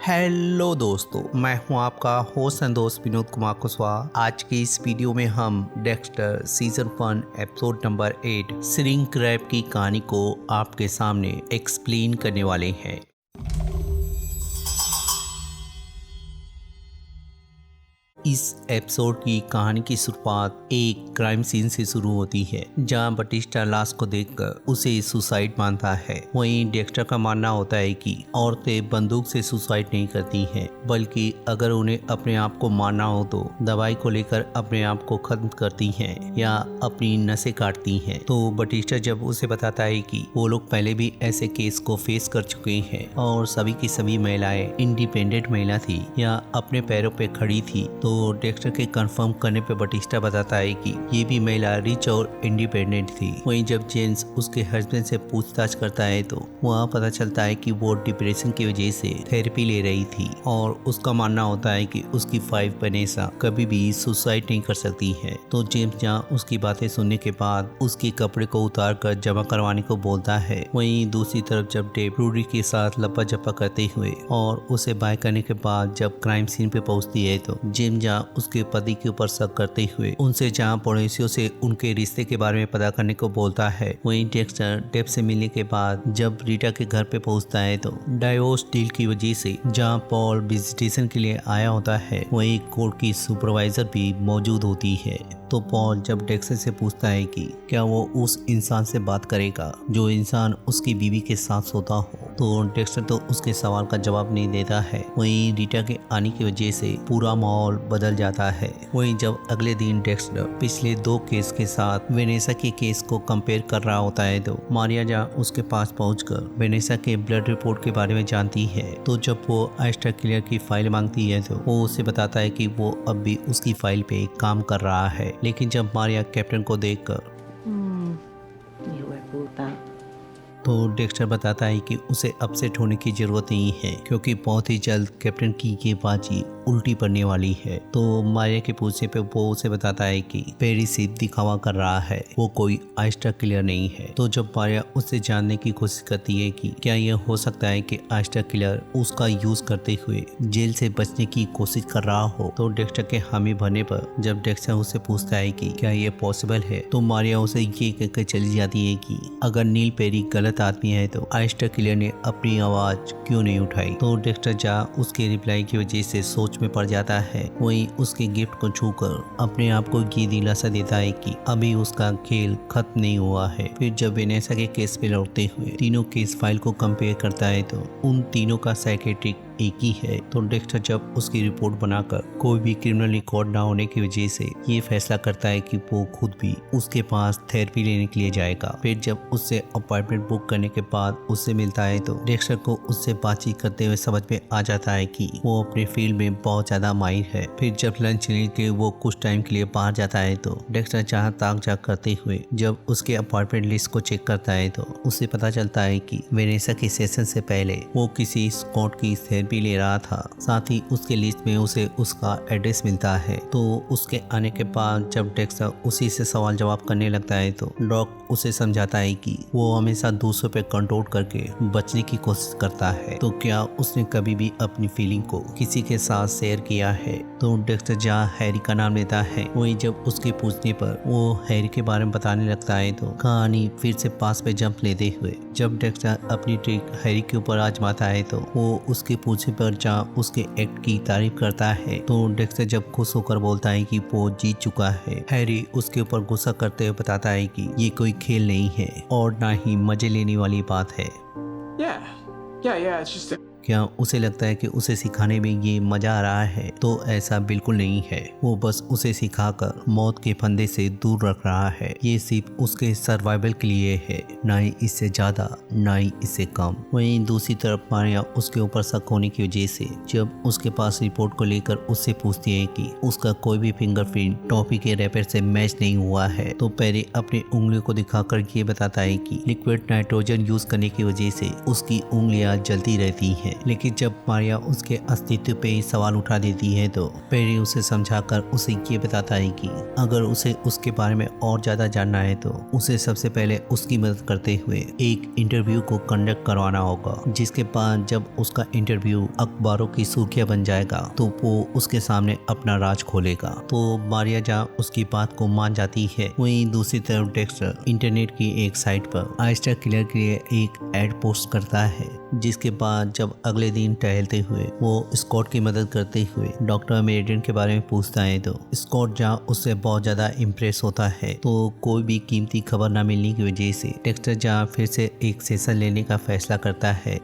Hello दोस्तों, मैं हूं आपका होस्ट एंड दोस्त विनोद कुमार कुशवाहा। आज की इस वीडियो में हम Dexter season 1 episode number 8 shrink crab की कहानी को आपके सामने एक्सप्लेन करने वाले हैं। इस एपिसोड की कहानी की शुरुआत एक क्राइम सीन से शुरू होती है, जहां बटिस्टा लाश को देखकर उसे सुसाइड मानता है। वहीं डेक्स्टर का मानना होता है कि औरतें बंदूक से सुसाइड नहीं करती हैं, बल्कि अगर उन्हें अपने आप को मारना हो तो दवाई को लेकर अपने आप को खत्म करती हैं या अपनी नसें काटती हैं। तो बटिस्टा जब उसे बताता है कि वो लोग पहले भी ऐसे केस को फेस कर चुके हैं और सभी की सभी महिलाएं इंडिपेंडेंट महिला थी या अपने पैरों पे खड़ी थी, तो डेक्स्टर के कंफर्म करने पे बटिस्टा बताता है कि ये भी महिला रिच और इंडिपेंडेंट थी। वहीं जब जेम्स उसके हस्बैंड से पूछताछ करता है तो वहाँ पता चलता है कि वो डिप्रेशन की वजह से थेरेपी ले रही थी और उसका मानना होता है कि उसकी वाइफ वेनेसा कभी भी सुसाइड नहीं कर सकती है। तो जेम्स जहाँ उसकी बातें सुनने के बाद उसके कपड़े को उतार कर जमा करवाने को बोलता है। वहीं दूसरी तरफ जब डेव रूडी के साथ लपा जपा करते हुए और उसे बाय करने के बाद जब क्राइम सीन पे पहुंचती है तो जेम्स जहाँ उसके पति के ऊपर शक करते हुए उनसे जहाँ पड़ोसियों से उनके रिश्ते के बारे में पता करने को बोलता है। वहीं डेक्स्टर डेव से मिलने के बाद जब रीटा के घर पे पहुंचता है तो डाइवोर्स डील की वजह से जहाँ पॉल विजिटेशन के लिए आया होता है, वहीं कोर्ट की सुपरवाइजर भी मौजूद होती है। तो पॉल जब डेक्स्टर से पूछता है कि क्या वो उस इंसान से बात करेगा जो इंसान उसकी बीवी के साथ सोता हो, तो डेक्स्टर तो उसके सवाल का जवाब नहीं देता है। वहीं रीटा के आने की वजह से पूरा माहौल बदल जाता है। वहीं जब अगले दिन डेक्स्टर पिछले 2 केस के साथ वेनेसा के केस को कंपेयर कर रहा होता है तो मारिया जहाँ उसके पास पहुंचकर वेनेसा के ब्लड रिपोर्ट के बारे में जानती है। तो जब वो आइस्टर क्लियर की फाइल मांगती है तो वो उसे बताता है कि वो अब भी उसकी फाइल पे काम कर रहा है। लेकिन जब मारिया कैप्टन को देखकर तो डेक्स्टर बताता है कि उसे अपसेट होने की जरूरत नहीं है, क्योंकि बहुत ही जल्द कैप्टन की ये बाजी उल्टी पड़ने वाली है। तो मारिया के पूछने पे वो उसे बताता है कि पेरी सिर्फ दिखावा कर रहा है, वो कोई आइस्टर किलर नहीं है। तो जब मारिया उससे जानने की कोशिश करती है कि क्या यह हो सकता है कि आइस्टर किलर उसका यूज करते हुए जेल से बचने की कोशिश कर रहा हो, तो डेक्स्टर के हामी भरने पर जब डेक्स्टर उससे पूछता है कि क्या ये पॉसिबल है, तो मारिया उसे ये कहकर चली जाती है कि अगर नील पेरी गलत आदमी है तो आइस्टर किलर ने अपनी आवाज क्यों नहीं उठाई। तो डेक्स्टर जा उसके रिप्लाई की वजह से सोच में पड़ जाता है। वहीं उसके गिफ्ट को छूकर अपने आप को ये दिलासा देता है कि अभी उसका खेल खत्म नहीं हुआ है। फिर जब वेनेसा के केस पे लौटते हुए तीनों केस फाइल को कंपेयर करता है तो उन तीनों का साइकेट्रिक एक ही है। तो डेक्स्टर जब उसकी रिपोर्ट बनाकर कोई भी क्रिमिनल रिकॉर्ड ना होने की वजह से ये फैसला करता है कि वो खुद भी उसके पास थेरेपी लेने के लिए जाएगा। फिर जब उससे अपॉइंटमेंट बुक करने के बाद उससे मिलता है तो डेक्स्टर को उससे बातचीत करते हुए समझ में आ जाता है कि वो अपने फील्ड में बहुत ज्यादा माहिर है। फिर जब लंच लेके वो कुछ टाइम के लिए बाहर जाता है तो डेक्स्टर जहाँ ताक झाक करते हुए जब उसके अपॉइंटमेंट लिस्ट को चेक करता है तो उसे पता चलता है कि वेनेसा के सेशन से पहले वो किसी स्कॉट की भी ले रहा था। साथ ही उसके लिस्ट में उसे उसका एड्रेस मिलता है। तो उसके आने के बाद जब डेक्स्टर उसी से सवाल जवाब करने लगता है तो डॉक उसे समझाता है कि वो हमेशा दूसरों पे कंट्रोल करके बचने की कोशिश करता है। तो क्या उसने कभी भी अपनी फीलिंग को किसी के साथ शेयर किया है। तो डेक्स्टर जहाँ हैरी का नाम लेता है, वहीं जब उसके पूछने पर वो हैरी के बारे में बताने लगता है तो कहानी फिर से पास पे जंप लेते हुए जब डेक्स्टर अपनी ट्रिक हैरी के ऊपर आजमाता है तो वो उसके पूछने पर जहाँ उसके एक्ट की तारीफ करता है। तो डेक्स्टर जब खुश होकर बोलता है कि वो जीत चुका है, हैरी उसके ऊपर गुस्सा करते हुए बताता है कि ये कोई खेल नहीं है और ना ही मजे लेने वाली बात है। It's just क्या उसे लगता है कि उसे सिखाने में ये मजा आ रहा है, तो ऐसा बिल्कुल नहीं है। वो बस उसे सिखाकर मौत के फंदे से दूर रख रहा है। ये सिर्फ उसके सर्वाइवल के लिए है, ना ही इससे ज्यादा ना ही इससे कम। वहीं दूसरी तरफ मारिया उसके ऊपर शक होने की वजह से जब उसके पास रिपोर्ट को लेकर उससे पूछती है कि उसका कोई भी फिंगरप्रिंट टॉफी के रैपर से मैच नहीं हुआ है, तो पेरी अपनी उंगलियों को दिखाकर ये बताता है कि लिक्विड नाइट्रोजन यूज करने की वजह से उसकी उंगलियां जलती रहती हैं। है, लेकिन जब मारिया उसके अस्तित्व पे सवाल उठा देती है तो पेरी उसे समझाकर उसे ये बताता है कि अगर उसे उसके बारे में और ज्यादा जानना है तो उसे सबसे पहले उसकी मदद करते हुए एक इंटरव्यू को कंडक्ट करवाना होगा, जिसके बाद जब उसका इंटरव्यू अखबारों की सुर्खियां बन जाएगा तो वो उसके सामने अपना राज खोलेगा। तो मारिया जहाँ उसकी बात को मान जाती है, वहीं दूसरी तरफ डेक्स्टर इंटरनेट की एक साइट पर आइस्टर किलर के लिए एक एड पोस्ट करता है, जिसके बाद जब अगले दिन टहलते हुए वो स्कॉट की मदद करते हुए डॉक्टर मेरिडियन के बारे में पूछता है तो स्कॉट जहाँ उससे बहुत ज्यादा इम्प्रेस होता है। तो कोई भी कीमती खबर न मिलने की वजह से डेक्स्टर जहाँ फिर से एक सेशन लेने का फैसला करता है।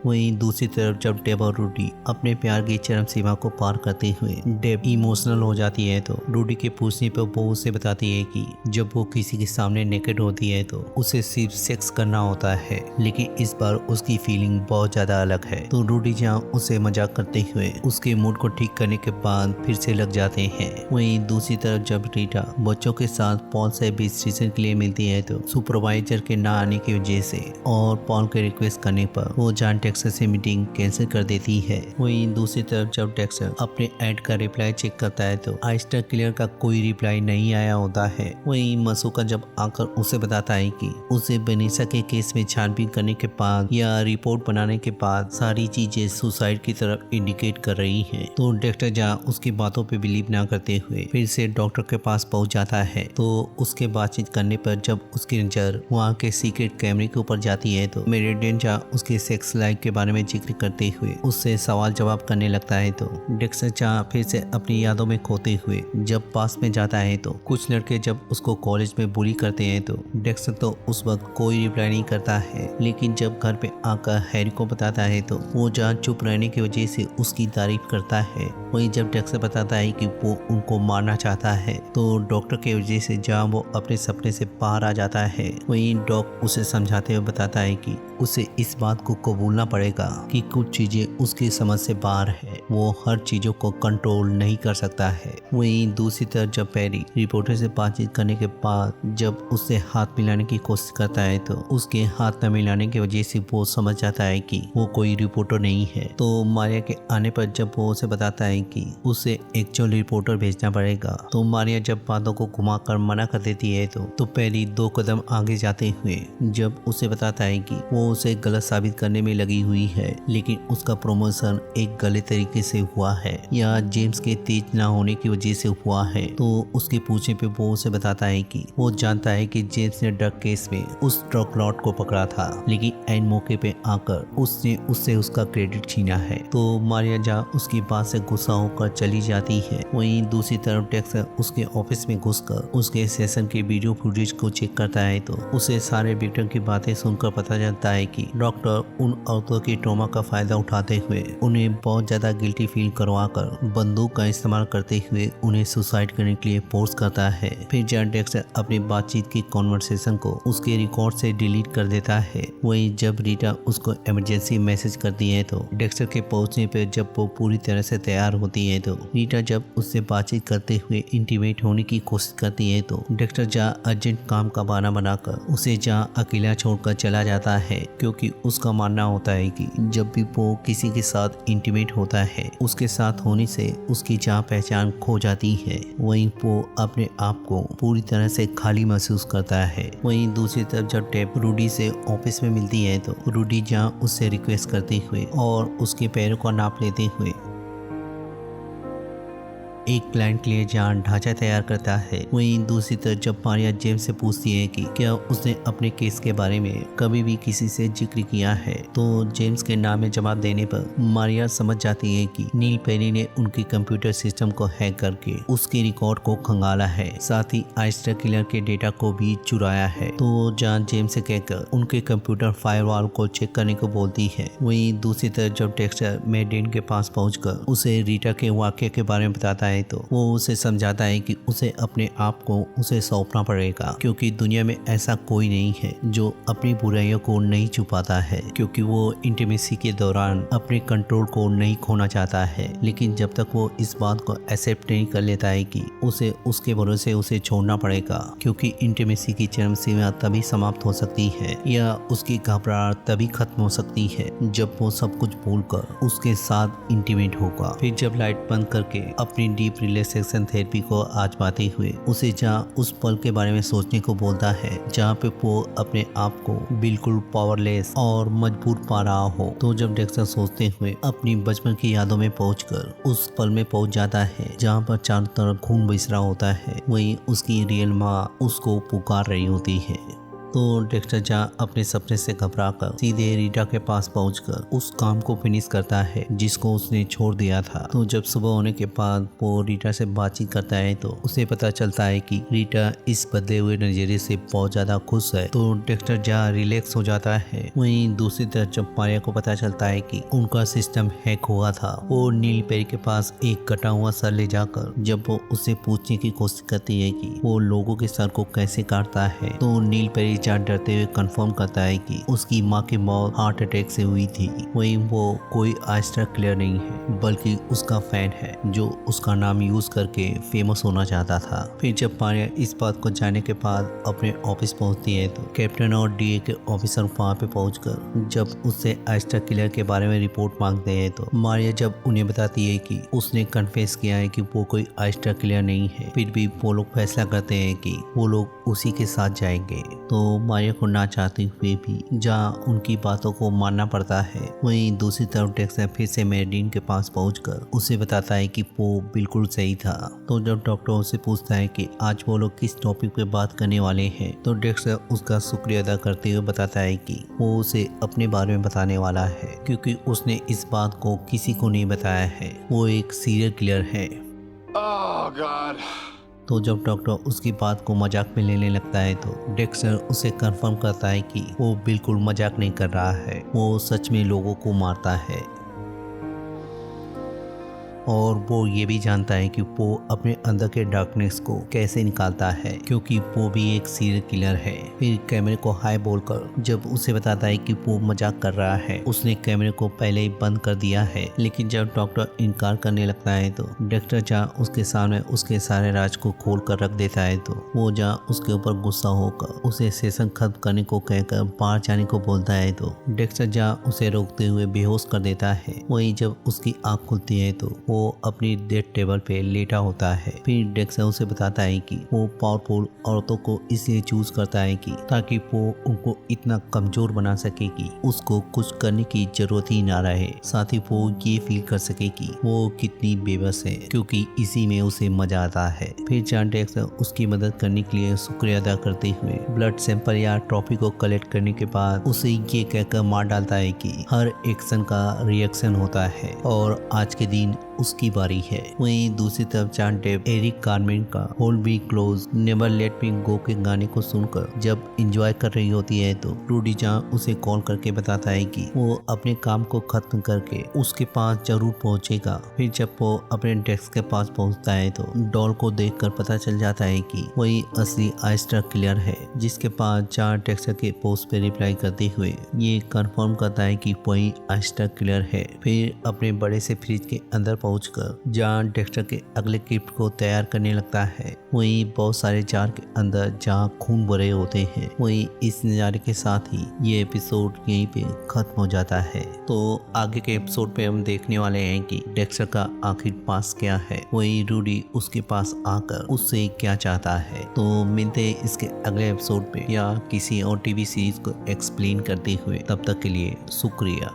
वहीं दूसरी तरफ जब डेब और रूडी अपने प्यार की चरम सीमा को पार करते हुए डेब इमोशनल हो जाती है तो रूडी के पूछने पर वो उसे बताती है कि जब वो किसी के सामने नेकेड होती है तो उसे सिर्फ सेक्स करना होता है, लेकिन इस बार उसकी फीलिंग बहुत ज्यादा अलग है। तो रूडी जहाँ उसे मजाक करते हुए उसके मूड को ठीक करने के बाद फिर से लग जाते हैं। वहीं दूसरी तरफ जब रीटा बच्चों के साथ पॉल से भी सीजन के लिए मिलती है तो सुपरवाइजर के ना आने की वजह से और पॉल के रिक्वेस्ट करने पर वो जान डेक्स्टर से मीटिंग कैंसिल कर देती है। वहीं दूसरी तरफ जब डेक्स्टर अपने ऐड का रिप्लाई चेक करता है तो आइस्टर किलर का कोई रिप्लाई नहीं आया होता है। वहीं मसूका जब आकर उसे बताता है कि उसे बेनिसा के केस में छानबीन करने के बाद या रिपोर्ट बनाने के बाद सारी चीजें सुसाइड की तरफ इंडिकेट कर रही हैं, तो डेक्स्टर जहाँ उसकी बातों पे बिलीव ना करते हुए फिर से डॉक्टर के पास पहुंच जाता है। तो उसके बातचीत करने पर जब उसकी नजर वहाँ के सीक्रेट कैमरे के ऊपर जाती है तो मेरिडियन जहाँ उसके सेक्स लाइफ के बारे में जिक्र करते हुए उससे सवाल जवाब करने लगता है। तो डेक्स्टर जहाँ फिर से अपनी यादों में खोते हुए जब पास में जाता है तो कुछ लड़के जब उसको कॉलेज में बुली करते हैं तो डेक्स्टर तो उस वक्त कोई रिप्लाई नहीं करता है, लेकिन जब घर पे आकर हैरी को बताता है तो वो जहाँ चुप रहने की वजह से उसकी तारीफ करता है। वहीं जब डेक्स्टर बताता है कि वो उनको मारना चाहता है तो डॉक्टर की वजह से जहाँ वो अपने सपने से बाहर आ जाता है, वहीं डॉक उसे समझाते हुए बताता है कि उसे इस बात को कबूलना पड़ेगा कि कुछ चीजें उसकी समझ से बाहर है, वो हर चीजों को कंट्रोल नहीं कर सकता है। वहीं दूसरी तरफ जब पेरी रिपोर्टर से बातचीत करने के बाद जब उससे हाथ मिलाने की कोशिश करता है तो उसके हाथ न मिलाने की वजह से वो समझ जाता है कि वो कोई रिपोर्टर नहीं है। तो मारिया के आने पर जब वो उसे बताता है कि उसे एक्चुअल रिपोर्टर भेजना पड़ेगा, तो मारिया जब बातों को घुमाकर मना कर देती है तो पेरी 2 कदम आगे जाते हुए जब उसे बताता है कि वो उसे गलत साबित करने में लगी हुई है, लेकिन उसका प्रमोशन एक गलत तरीके से हुआ है या जेम्स के तेज ना होने की वजह से हुआ है। तो उसके पूछने पे वो उसे बताता है कि वो जानता है कि जेम्स ने ड्रग केस में उस ड्रग लॉर्ड को पकड़ा था, लेकिन एन मौके पे आकर उसने उससे उसका क्रेडिट छीना है। तो मारिया जहाँ उसकी बात से गुस्सा होकर चली जाती है, वहीं दूसरी तरफ डेक्स्टर उसके ऑफिस में घुसकर उसके सेशन के वीडियो फुटेज को चेक करता है तो उसे सारे विक्टिम की बातें सुनकर पता चलता है कि डॉक्टर उन औरतों की ट्रॉमा का फायदा उठाते हुए उन्हें बहुत ज्यादा गिल्टी फील करवाकर बंदूक का इस्तेमाल करते हुए उन्हें सुसाइड करने के लिए फोर्स करता है। फिर जब डेक्स्टर अपनी बातचीत की कॉन्वर्सेशन को उसके रिकॉर्ड से डिलीट कर देता है। वहीं जब रीटा उसको इमरजेंसी मैसेज करती है तो डेक्स्टर के पहुंचने पर जब वो पूरी तरह से तैयार होती है तो रीटा जब उससे बातचीत करते हुए इंटीमेट होने की कोशिश करती है तो डेक्स्टर जहाँ अर्जेंट काम का बहाना बनाकर उसे जहाँ अकेला छोड़कर चला जाता है, क्योंकि उसका मानना होता है कि जब भी वो किसी के साथ इंटीमेट होता है उसके साथ होने से उसकी जहाँ पहचान खो जाती है, वहीं वो अपने आप को पूरी तरह से खाली महसूस करता है। वहीं दूसरी तरफ जब टेप रूडी से ऑफिस में मिलती है तो रूडी जहाँ उससे रिक्वेस्ट करते हुए और उसके पैरों का नाप लेते हुए एक क्लाइंट के लिए जहाँ ढांचा तैयार करता है, वहीं दूसरी तरफ जब मारिया जेम्स से पूछती है कि क्या उसने अपने केस के बारे में कभी भी किसी से जिक्र किया है, तो जेम्स के नाम में जवाब देने पर मारिया समझ जाती है कि नील पेरी ने उनके कंप्यूटर सिस्टम को हैक करके उसके रिकॉर्ड को खंगाला है, साथ ही आइस्टर किलर के डेटा को भी चुराया है। तो जहाँ जेम्स से कहकर उनके कंप्यूटर फायरवॉल को चेक करने को बोलती है। वहीं दूसरी तरफ जब डेक्स्टर मेडिन के पास पहुंचकर उसे रीटा के वाक्य के बारे में बताता है है तो वो उसे समझाता है कि उसे अपने आप को उसे सौंपना पड़ेगा, क्योंकि दुनिया में ऐसा कोई नहीं है जो अपनी बुराइयों को नहीं छुपाता है, क्योंकि वो इंटीमेसी के दौरान अपने कंट्रोल को नहीं खोना चाहता है। लेकिन जब तक वो इस बात को एक्सेप्ट नहीं कर लेता है कि उसे उसके भरोसे उसे छोड़ना पड़ेगा, क्योंकि इंटीमेसी की चरम सीमा तभी समाप्त हो सकती है या उसकी घबराहट तभी खत्म हो सकती है जब वो सब कुछ भूलकर उसके साथ इंटीमेट होगा। फिर जब लाइट बंद करके अपनी डीप रिलैक्सेशन थेरेपी को आजमाते हुए उसे जहाँ उस पल के बारे में सोचने को बोलता है जहाँ पे वो अपने आप को बिल्कुल पावरलेस और मजबूर पा रहा हो, तो जब डेक्स्टर सोचते हुए अपनी बचपन की यादों में पहुंचकर उस पल में पहुंच जाता है जहाँ पर चारों तरफ खून बह रहा होता है, वहीं उसकी रियल माँ उसको पुकार रही होती है। तो डेक्स्टर जहाँ अपने सपने से घबराकर सीधे रीटा के पास पहुंचकर उस काम को फिनिश करता है जिसको उसने छोड़ दिया था। तो जब सुबह होने के बाद वो रीटा से बातचीत करता है तो उसे पता चलता है कि रीटा इस बदले हुए नजरिए से बहुत ज्यादा खुश है। तो डेक्स्टर जहाँ रिलैक्स हो जाता है, वहीं दूसरी तरफ जब मारिया को पता चलता है कि उनका सिस्टम हैक हुआ था, वो नील पेरी के पास एक कटा हुआ सर ले जाकर जब वो उससे पूछने की कोशिश करती है कि वो लोगों के सर को कैसे काटता है, तो नील पेरी डरते हुए कंफर्म करता है कि उसकी माँ की मौत हार्ट अटैक से हुई थी। वहीं वो कोई आज तक क्लियर नहीं है बल्कि उसका फैन है जो उसका नाम यूज करके फेमस होना चाहता था। फिर जब मारिया इस बात को जानने के बाद अपने ऑफिस पहुंचती है तो कैप्टन और डीए के ऑफिसर वहां पे पहुंचकर जब उससे आज तक किलर के बारे में रिपोर्ट मांगते हैं तो मारिया जब उन्हें बताती है कि उसने कन्फेस किया है कि वो कोई आज तक किलर नहीं है, फिर भी वो लोग फैसला करते हैं कि वो लोग उसी के साथ जाएंगे। तो मारिया को ना चाहते हुए भी जहाँ उनकी बातों को मानना पड़ता है, वहीं दूसरी तरफ डेक्स्टर फिर से मेरिडीन के पास पहुंचकर उसे बताता है कि वो बिल्कुल सही था। तो जब डॉक्टर उससे पूछता है कि आज वो लोग किस टॉपिक पे बात करने वाले हैं, तो डेक्स्टर उसका शुक्रिया अदा करते हुए बताता है कि वो उसे अपने बारे में बताने वाला है, क्योंकि उसने इस बात को किसी को नहीं बताया है। वो एक सीरियल किलर है। Oh God. तो जब डॉक्टर उसकी बात को मजाक में लेने लगता है तो डेक्स्टर उसे कंफर्म करता है कि वो बिल्कुल मजाक नहीं कर रहा है, वो सच में लोगों को मारता है और वो ये भी जानता है कि वो अपने अंदर के डार्कनेस को कैसे निकालता है, क्योंकि वो भी एक सीरियल किलर है। फिर कैमरे को हाय बोलकर जब उसे बताता है कि वो मजाक कर रहा है, उसने कैमरे को पहले ही बंद कर दिया है। लेकिन जब डॉक्टर इनकार करने लगता है तो डॉक्टर जहाँ उसके सामने उसके सारे राज को खोल कर रख देता है तो वो जहाँ उसके ऊपर गुस्सा होकर उसे सेशन खत्म करने को कहकर बाहर जाने को बोलता है तो डॉक्टर जहाँ उसे रोकते हुए बेहोश कर देता है। वहीं जब उसकी आँख खुलती है तो वो अपनी डेथ टेबल पे लेटा होता है। फिर डेक्स्टर उसे बताता है कि वो पावरफुल औरतों को इसलिए चूज करता है कि ताकि वो उनको इतना कमजोर बना सके कि उसको कुछ करने की जरूरत ही ना रहे, साथ ही वो ये फील कर सके कि वो कितनी बेबस है, क्योंकि इसी में उसे मजा आता है। फिर जहाँ डेक्स्टर उसकी मदद करने के लिए शुक्रिया अदा करते हुए ब्लड सैंपल या ट्रॉफी को कलेक्ट करने के बाद उसे ये कहकर मार डालता है कि हर एक्शन का रिएक्शन होता है और आज के दिन उसकी बारी है। वहीं दूसरी तरफ चांद डेव एरिक कार्मेन का hold be close never let me go के गाने को सुनकर जब एंजॉय कर रही होती है तो रूडी जहाँ उसे कॉल करके बताता है कि वो अपने काम को खत्म करके उसके पास जरूर पहुंचेगा। फिर जब वो अपने डेस्क के पास पहुंचता है तो डॉल को देखकर पता चल जाता है कि वही असली आइस्टर किलर है, जिसके पास जहाँ डेक्स्टर के पोस्ट पे रिप्लाई करते हुए ये कंफर्म करता है कि वही आइस्टर किलर है। फिर अपने बड़े से फ्रिज के अंदर पहुंचकर जहाँ डेक्स्टर के अगले गिफ्ट को तैयार करने लगता है। वहीं बहुत सारे जार के अंदर जहाँ खून भरे होते हैं। वहीं इस नज़ारे के साथ ही ये एपिसोड यहीं पे खत्म हो जाता है। तो आगे के एपिसोड पे हम देखने वाले हैं कि डेक्स्टर का आखिर पास क्या है, वहीं रूडी उसके पास आकर उससे क्या चाहता है। तो मिलते हैं इसके अगले एपिसोड पे या किसी और टीवी सीरीज को एक्सप्लेन करते हुए। तब तक के लिए शुक्रिया।